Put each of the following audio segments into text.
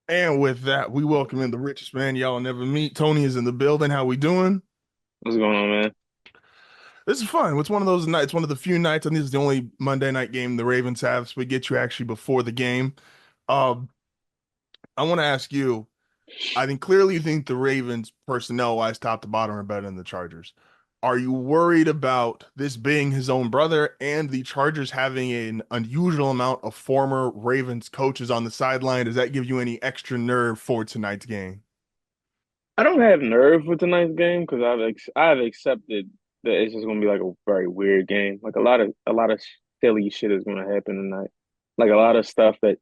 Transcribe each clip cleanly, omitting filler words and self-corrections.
And with that, we welcome in the richest man y'all never meet. Tony is in the building. How we doing? What's going on, man? This is fun. It's one of those nights, one of the few nights. I think it's the only Monday night game the Ravens have, so we get you actually before the game. Um, I want to ask you. I think clearly you think the Ravens, personnel-wise, top to bottom, are better than the Chargers. Are you worried about this being his own brother and the Chargers having an unusual amount of former Ravens coaches on the sideline? Does that give you any extra nerve for tonight's game? I don't have nerve for tonight's game because I've accepted that it's just gonna be like a very weird game. Like a lot of silly shit is gonna happen tonight. Like a lot of stuff that,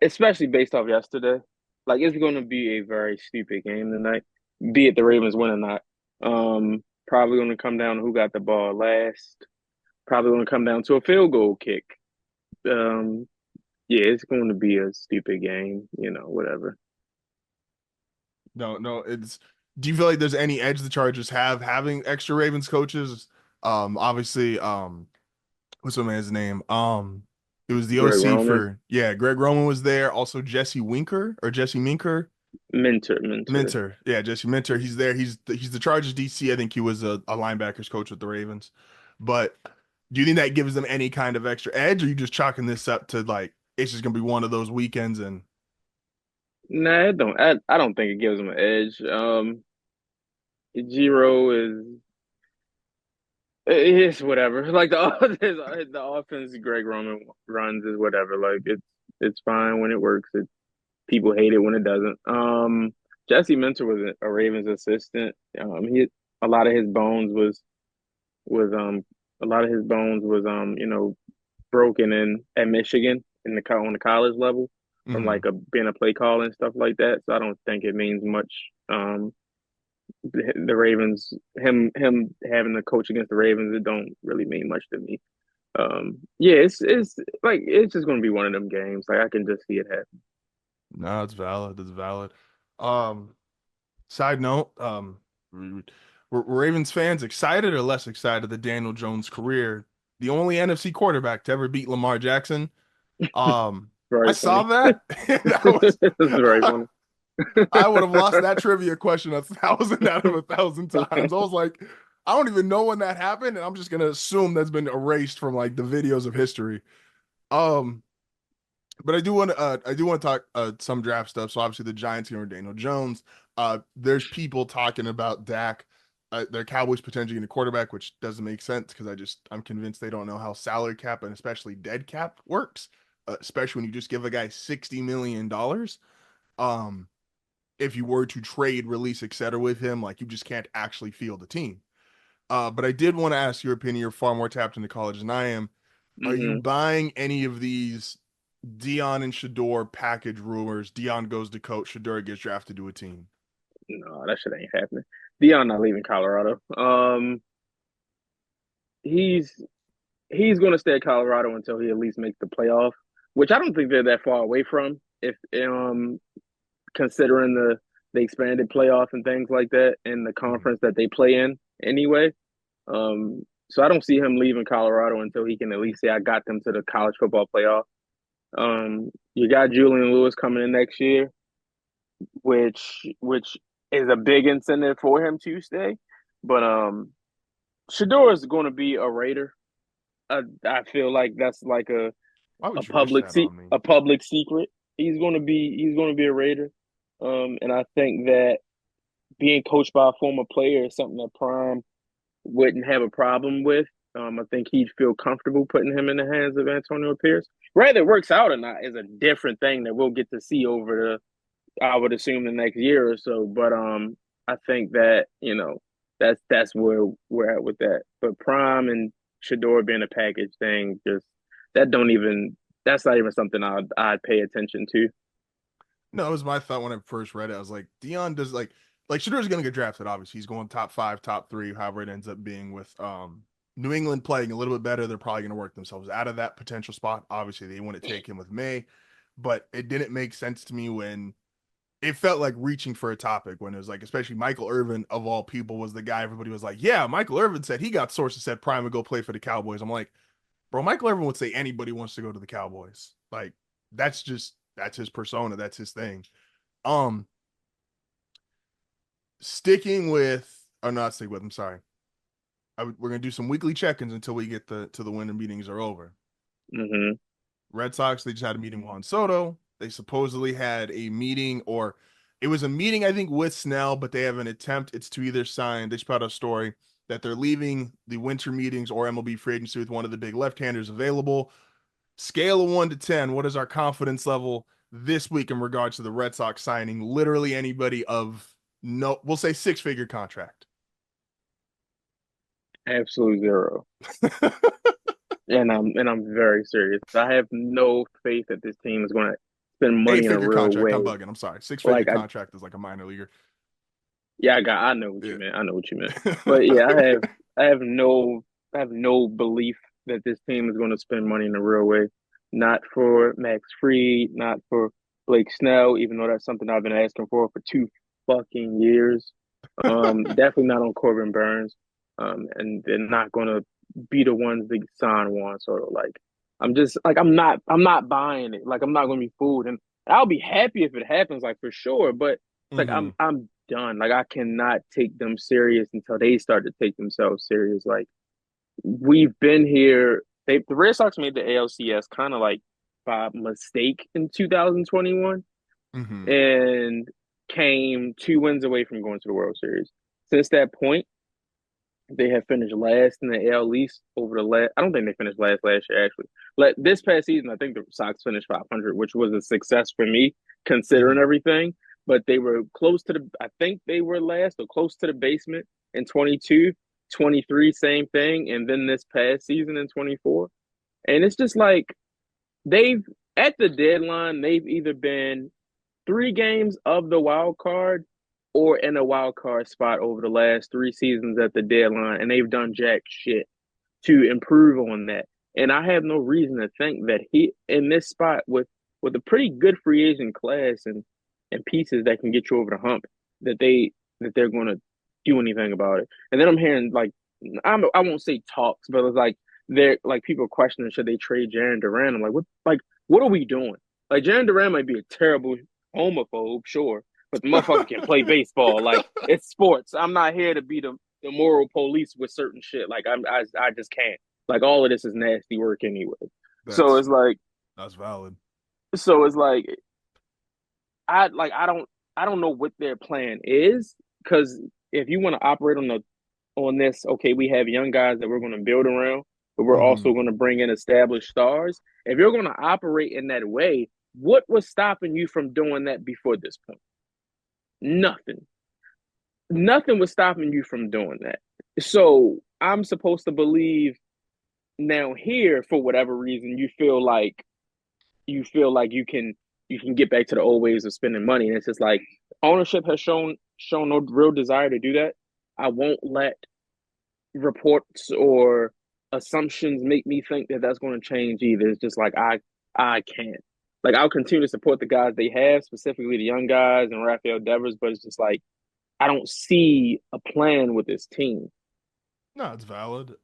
especially based off yesterday, like it's gonna be a very stupid game tonight. Be it the Ravens win or not. Probably gonna come down to who got the ball last. Probably gonna come down to a field goal kick. Um, yeah, it's going to be a stupid game. Whatever. No, no, it's do you feel like there's any edge the Chargers have having extra Ravens coaches? Obviously, what's my man's name? It was the Greg OC Roman, for yeah, Greg Roman was there, also Jesse Minker. mentor. Minter. Yeah, Jesse Minter. He's there. He's the Chargers DC. I think he was a linebackers coach with the Ravens. But do you think that gives them any kind of extra edge, or are you just chalking this up to like it's just gonna be one of those weekends and Nah, it don't. I don't think it gives them an edge. Giro is whatever. Like the offense Greg Roman runs is whatever. Like it's fine when it works. People hate it when it doesn't. Jesse Minter was a Ravens assistant. He a lot of his bones was a lot of his bones was broken in at Michigan on the college level from mhm. like being a play caller and stuff like that. So I don't think it means much. The Ravens, him having to coach against the Ravens, it don't really mean much to me. Yeah, it's like it's just gonna be one of them games. Like I can just see it happen. No, it's valid. It's valid. Um, Side note, were Ravens fans excited or less excited that Daniel Jones' career, the only NFC quarterback to ever beat Lamar Jackson? I Very saw funny. that. That was It's very funny. I would have lost that trivia question 1,000 out of 1,000 times. I was like, I don't even know when that happened, and I'm just gonna assume that's been erased from like the videos of history. Um, but I do want to talk some draft stuff. So obviously the Giants here are Daniel Jones. There's people talking about Dak. Their Cowboys potentially getting a quarterback, which doesn't make sense because I'm convinced they don't know how salary cap and especially dead cap works. Especially when you just give a guy $60 million. Um, if you were to trade, release, etc. with him, like you just can't actually field the team. But I did want to ask your opinion. You're far more tapped into college than I am. Are you hmm buying any of these Dion and Shador package rumors? Dion goes to coach, Shador gets drafted to a team. No, that shit ain't happening. Dion not leaving Colorado. He's he's going to stay at Colorado until he at least makes the playoff, which I don't think they're that far away from. If considering the expanded playoff and things like that in the Mhm. conference that they play in anyway. So I don't see him leaving Colorado until he can at least say I got them to the college football playoff. You got Julian Lewis coming in next year, which is a big incentive for him to stay. But Shador is going to be a Raider. I feel like that's like Why a would you wish public that on me? a public secret. He's going to be a Raider. And I think that being coached by a former player is something that Prime wouldn't have a problem with. I think he'd feel comfortable putting him in the hands of Antonio Pierce. Whether it works out or not is a different thing that we'll get to see over I would assume the next year or so. But I think that that's where we're at with that. But Prime and Shador being a package thing, just that don't even that's not even something I'd pay attention to. No, it was my thought when I first read it. I was like, Dion does like Shador's gonna get drafted. Obviously, he's going top five, top three, however it ends up being with New England playing a little bit better. They're probably gonna work themselves out of that potential spot. Obviously, they want to take him with May, but it didn't make sense to me when it felt like reaching for a topic when it was like, especially Michael Irvin of all people was the guy everybody was like, yeah, Michael Irvin said he got sources said Prime would go play for the Cowboys. I'm like, bro, Michael Irvin would say anybody wants to go to the Cowboys. Like that's his persona, that's his thing. Um, sticking with, or not stick with. I'm sorry. We're gonna do some weekly check-ins until we get to the winter meetings are over. Hmm. Red Sox, they just had a meeting with Juan Soto. They supposedly had a meeting, or it was a meeting, I think, with Snell, but they have an attempt. It's to either sign, they just put out a story that they're leaving the winter meetings or MLB free agency with one of the big left-handers available. Scale of 1 to 10, what is our confidence level this week in regards to the Red Sox signing literally anybody of no, we'll say six-figure contract? Absolute zero. And I'm very serious. I have no faith that this team is going to spend money in a Eight-figure real contract. I'm way. bugging. I'm sorry. Six-figure Like I contract is like a minor leaguer. Yeah, I know what you Yeah. meant. I know what you meant. But yeah, I have no I have no belief that this team is going to spend money in a real way. Not for Max Fried, not for Blake Snell, even though that's something I've been asking for 2 fucking years. Definitely not on Corbin Burns. And they're not going to be the ones that sign Juan Soto. Like I'm just like I'm not buying it. Like I'm not going to be fooled, and I'll be happy if it happens, like for sure. But it's like Hmm. I'm done. Like I cannot take them serious until they start to take themselves serious. Like we've been here. The Red Sox made the ALCS kind of like by mistake in 2021 Hmm. and came 2 wins away from going to the World Series. Since that point, they have finished last in the AL East over the last. I don't think they finished last year actually. This past season, I think the Sox finished 500, which was a success for me considering Hmm. everything. But they were close to the. I think they were last or close to the basement in 22, 23, same thing, and then this past season in 24. And it's just like they've at the deadline, they've either been 3 games of the wild card or in a wild card spot over the last 3 seasons at the deadline, and they've done jack shit to improve on that. And I have no reason to think that he in this spot with a pretty good free agent class and pieces that can get you over the hump that they're going to do anything about it. And then I'm hearing like I won't say talks, but it's like they're like people questioning should they trade Jaron Duran. I'm like what are we doing? Like Jaron Duran might be a terrible homophobe, sure, but the motherfucker can play baseball. Like it's sports. I'm not here to be the moral police with certain shit. Like I just can't. Like all of this is nasty work anyway. So That's it's like that's valid. so it's like I don't know what their plan is because if you want to operate on this, okay, we have young guys that we're going to build around, but we're also Hmm. going to bring in established stars. If you're going to operate in that way, what was stopping you from doing that before this point? Nothing. Nothing was stopping you from doing that. So I'm supposed to believe now here for whatever reason you feel like you can get back to the old ways of spending money, and it's just like ownership has shown no real desire to do that. I won't let reports or assumptions make me think that that's going to change either. It's just like I can't. Like I'll continue to support the guys they have, specifically the young guys and Rafael Devers, but it's just like I don't see a plan with this team. No, it's valid.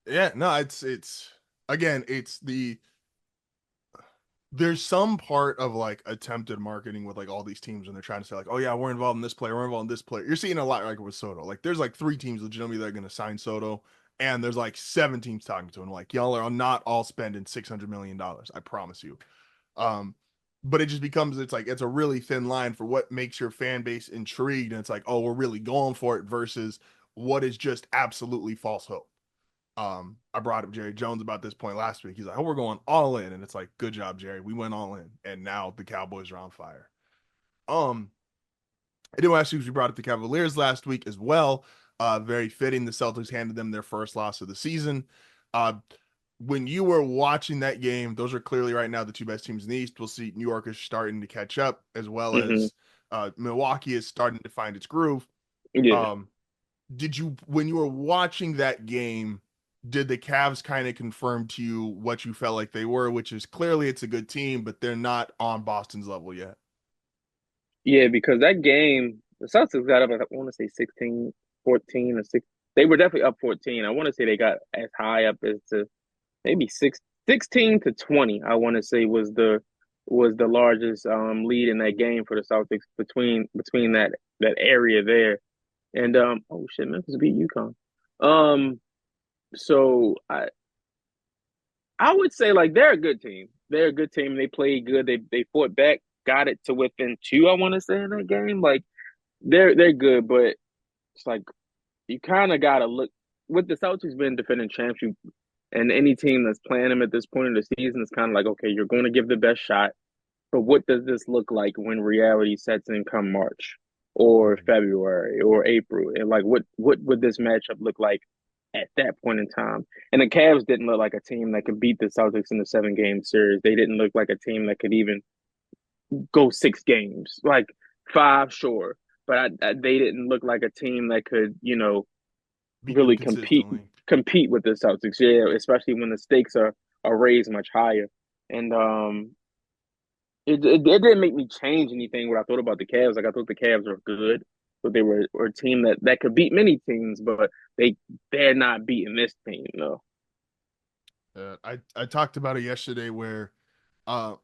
Yeah, no, it's again, it's there's some part of like attempted marketing with like all these teams when they're trying to say like, oh yeah, we're involved in this player, we're involved in this player. You're seeing a lot like with Soto. Like there's like 3 teams legitimately that are gonna sign Soto, and there's like 7 teams talking to him. Like y'all are not all spending $600 million. I promise you. Um, but it just becomes it's like it's a really thin line for what makes your fan base intrigued, and it's like, oh, we're really going for it versus what is just absolutely false hope. I brought up Jerry Jones about this point last week. He's like, "Oh, we're going all in," and it's like, "Good job, Jerry. We went all in, and now the Cowboys are on fire." Um, I did want to ask you because we brought up the Cavaliers last week as well. Very fitting. The Celtics handed them their first loss of the season. Uh, when you were watching that game, those are clearly right now the 2 best teams in the East. We'll see New York is starting to catch up, as well Hmm. as Milwaukee is starting to find its groove. Yeah. Um, did you when you were watching that game, did the Cavs kind of confirm to you what you felt like they were, which is clearly it's a good team, but they're not on Boston's level yet? Yeah, because that game, the Celtics got up, I want to say 16, 14 or 6. They were definitely up 14. I want to say they got as high up as to maybe 16 to 20, I want to say was the largest lead in that game for the Celtics between that area there. And oh shit, Memphis beat UConn. Um, so I would say like they're a good team. They're a good team. They played good. They fought back, got it to within two, I want to say, in that game. Like they're good, but it's like you kind of gotta look with the Celtics being defending champs, and any team that's playing them at this point in the season is kind of like, okay, you're going to give the best shot, but what does this look like when reality sets in come March or Mhm. February or April? And like what would this matchup look like at that point in time? And the Cavs didn't look like a team that could beat the Celtics in the 7 game series. They didn't look like a team that could even go 6 games. Like five, sure. But they didn't look like a team that could, Beat them really compete consistently. compete with the Celtics. Yeah, especially when the stakes are raised much higher. And it didn't make me change anything what I thought about the Cavs. Like I thought the Cavs were good, but they were a team that could beat many teams, but they're not beating this team, though. I talked about it yesterday where uh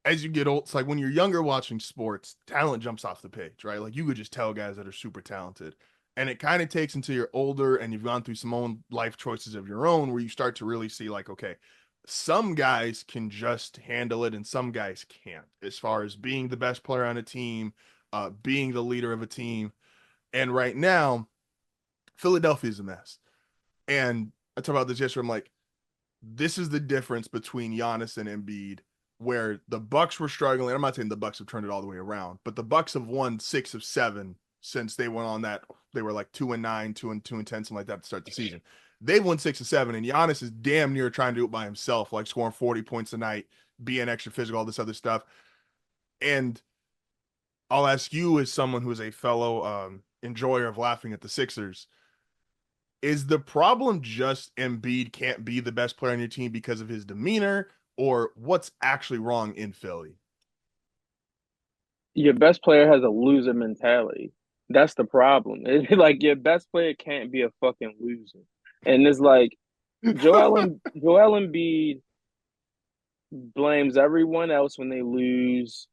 as you get old, it's like when you're younger watching sports, talent jumps off the page, right? Like you could just tell guys that are super talented. And it kind of takes until you're older and you've gone through some own life choices of your own where you start to really see like, okay, some guys can just handle it and some guys can't, as far as being the best player on a team, being the leader of a team. And right now, Philadelphia's a mess. And I talked about this yesterday. I'm like, this is the difference between Giannis and Embiid, where the Bucks were struggling. I'm not saying the Bucks have turned it all the way around, but the Bucks have won 6 of 7 since they went on that. They were like 2-9, 2-10, something like that to start the season. They've won 6 of 7, and Giannis is damn near trying to do it by himself, like scoring 40 points a night, being extra physical, all this other stuff. And I'll ask you, as someone who is a fellow enjoyer of laughing at the Sixers, is the problem just Embiid can't be the best player on your team because of his demeanor, or what's actually wrong in Philly? Your best player has a loser mentality. That's the problem. It's like your best player can't be a fucking loser. And it's like Joel Embiid blames everyone else when they lose.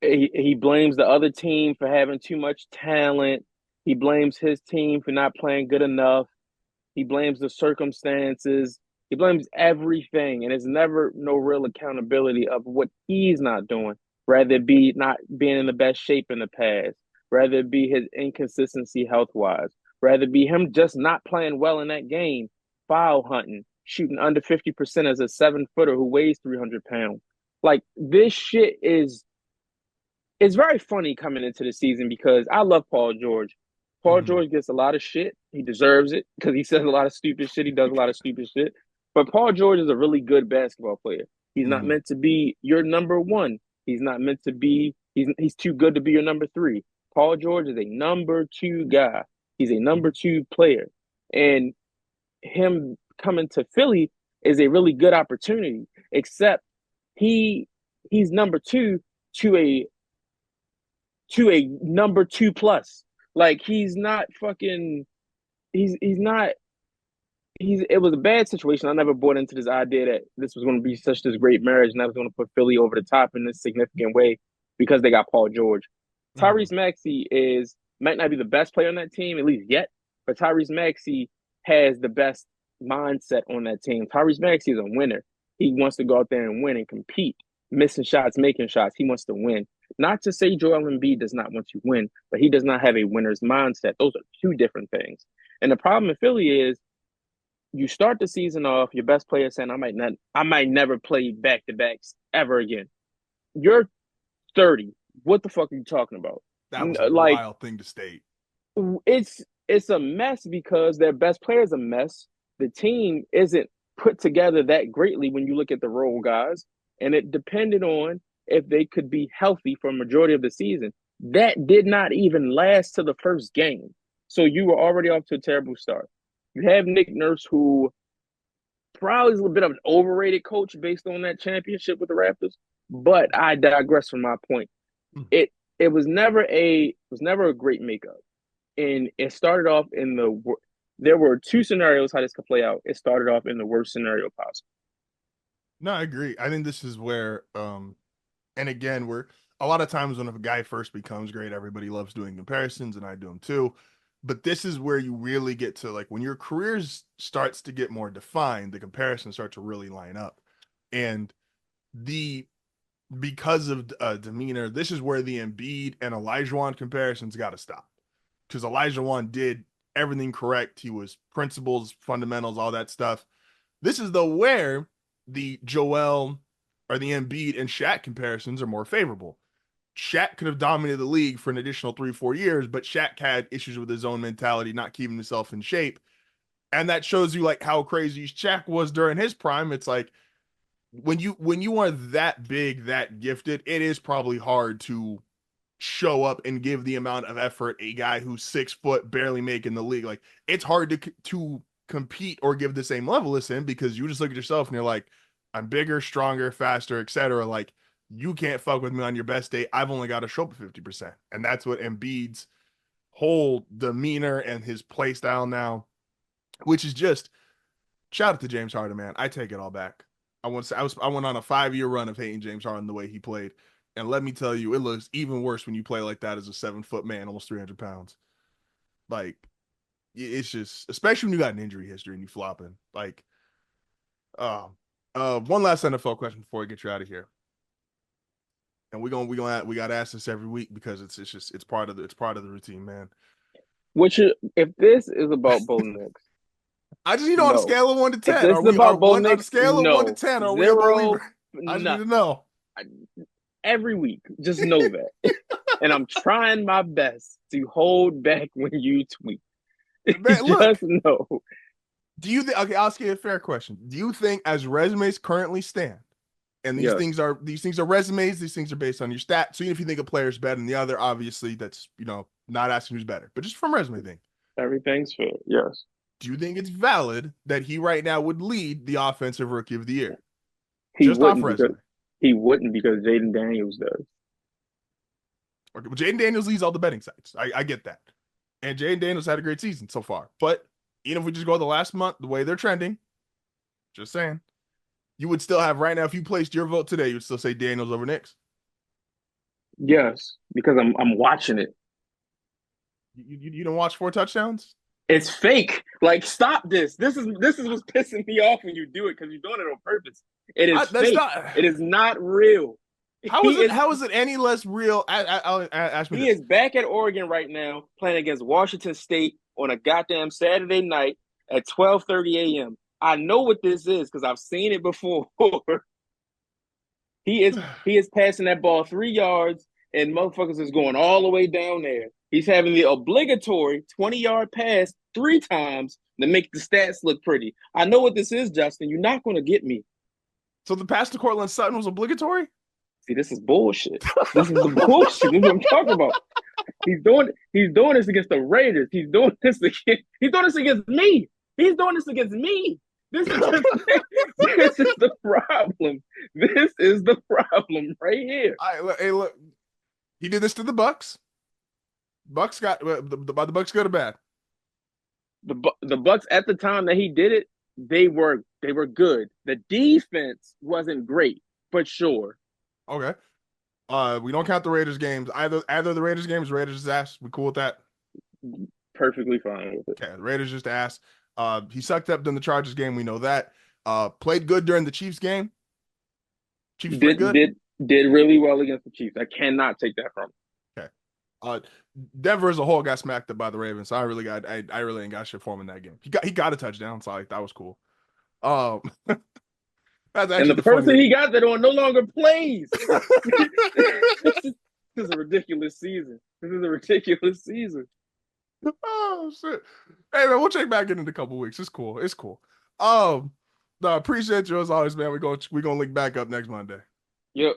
He blames the other team for having too much talent. He blames his team for not playing good enough. He blames the circumstances. He blames everything, and it's never no real accountability of what he's not doing. Rather it be not being in the best shape in the past. Rather it be his inconsistency health wise. Rather it be him just not playing well in that game, foul hunting, shooting under 50% as a 7 footer who weighs 300 pounds. Like this shit is it's very funny coming into the season because I love Paul George. Paul Mhm. George gets a lot of shit. He deserves it because he says a lot of stupid shit. He does a lot of stupid shit. But Paul George is a really good basketball player. He's not Mhm. meant to be your number one. He's not meant to be. He's too good to be your number three. Paul George is a number two guy. He's a number two player, and him coming to Philly is a really good opportunity. Except he he's number two to a number two plus. Like he's not fucking. He's not. He's. It was a bad situation. I never bought into this idea that this was going to be such this great marriage, and that was going to put Philly over the top in this significant way because they got Paul George. Mhm. Tyrese Maxey is might not be the best player on that team at least yet, but Tyrese Maxey has the best mindset on that team. Tyrese Maxey is a winner. He wants to go out there and win and compete, missing shots, making shots. He wants to win. Not to say Joel Embiid does not want to win, but he does not have a winner's mindset. Those are two different things. And the problem in Philly is you start the season off, your best player saying, I might never play back to backs ever again. You're 30. What the fuck are you talking about? That was a Like wild thing to state. it's a mess because their best player is a mess. The team isn't put together that greatly when you look at the role guys, and it depended on if they could be healthy for a majority of the season. That did not even last to the first game, so you were already off to a terrible start. You have Nick Nurse, who probably is a bit of an overrated coach based on that championship with the Raptors. But I digress from my point. Mhm. It was never a great makeup, and it started off in there were two scenarios how this could play out. It started off in the worst scenario possible. No, I agree. I think this is where And again, we're a lot of times when a guy first becomes great, everybody loves doing comparisons, and I do them too. But this is where you really get to like when your career starts to get more defined, the comparisons start to really line up. And the because of demeanor, this is where the Embiid and Elijah comparisons got to stop. Because Elijah did everything correct. He was principles, fundamentals, all that stuff. This is where the Joel or the Embiid and Shaq comparisons are more favorable. Shaq could have dominated the league for an additional 3-4 years, but Shaq had issues with his own mentality, not keeping himself in shape. And that shows you like how crazy Shaq was during his prime. It's like when you are that big, that gifted, it is probably hard to show up and give the amount of effort a guy who's 6 foot barely making the league. Like it's hard to compete or give the same level as him because you just look at yourself and you're like, I'm bigger, stronger, faster, etc. Like you can't fuck with me on your best day. I've only got to show up at 50%. And that's what Embiid's whole demeanor and his play style now, which is just shout out to James Harden, man. I take it all back. I went on a 5-year run of hating James Harden the way he played. And let me tell you, it looks even worse when you play like that as a 7-foot man, almost 300 pounds. Like, it's just, especially when you got an injury history and you flopping. Like, one last NFL question before I get you out of here. And we gotta ask this every week because it's part of the routine, man. If this is about Bo Nix, I just on a scale of 1 to 10, if this is about Bo Nix, on a scale of 1 to 10, are we a believer? I just need to know. Every week, just know that. And I'm trying my best to hold back when you tweet. Man, just know. Do you think? Okay, I'll ask you a fair question. Do you think, as resumes currently stand, and these things are resumes, these things are based on your stats. So even if you think a player is better than the other, obviously that's not asking who's better, but just from resume thing. Everything's fair. Yes. Do you think it's valid that he right now would lead the offensive rookie of the year? He wouldn't because Jaden Daniels does. Okay, well, Jaden Daniels leads all the betting sites. I get that. And Jaden Daniels had a great season so far. But even if we just go the last month, the way they're trending, just saying, you would still have right now, if you placed your vote today, you would still say Daniels over Nix. Yes, because I'm watching it. You don't watch 4 touchdowns? It's fake. Like, stop this. This is what's pissing me off when you do it because you're doing it on purpose. It is fake. It is not real. How is it any less real? Ask me. He is back at Oregon right now, playing against Washington State on a goddamn Saturday night at 12:30 a.m. I know what this is because I've seen it before. He is passing that ball 3 yards, and motherfuckers is going all the way down there. He's having the obligatory 20-yard pass 3 times to make the stats look pretty. I know what this is, Justin. You're not going to get me. So the pass to Cortland Sutton was obligatory? See, this is bullshit. This is the bullshit. This is what I'm talking about. He's doing this against the Raiders. He's doing this against me. He's doing this against me. This is the problem. This is the problem right here. Hey, look. He did this to the Bucks. Bucks got the Bucks good or bad? The Bucks at the time that he did it, they were good. The defense wasn't great, but sure. Okay. We don't count the Raiders games. Either the Raiders games, Raiders' ass. We cool with that? Perfectly fine with it. Okay, the Raiders just ass. He sucked up during the Chargers game. We know that. Played good during the Chiefs game. Chiefs played good. Did really well against the Chiefs. I cannot take that from him. Okay. Denver as a whole got smacked up by the Ravens. So I really ain't got shit for him in that game. He got a touchdown, so that was cool. And the person he got that on no longer plays. This is a ridiculous season. Oh shit! Hey man, we'll check back in a couple weeks. It's cool. No, appreciate you as always, man. We're gonna link back up next Monday. Yep.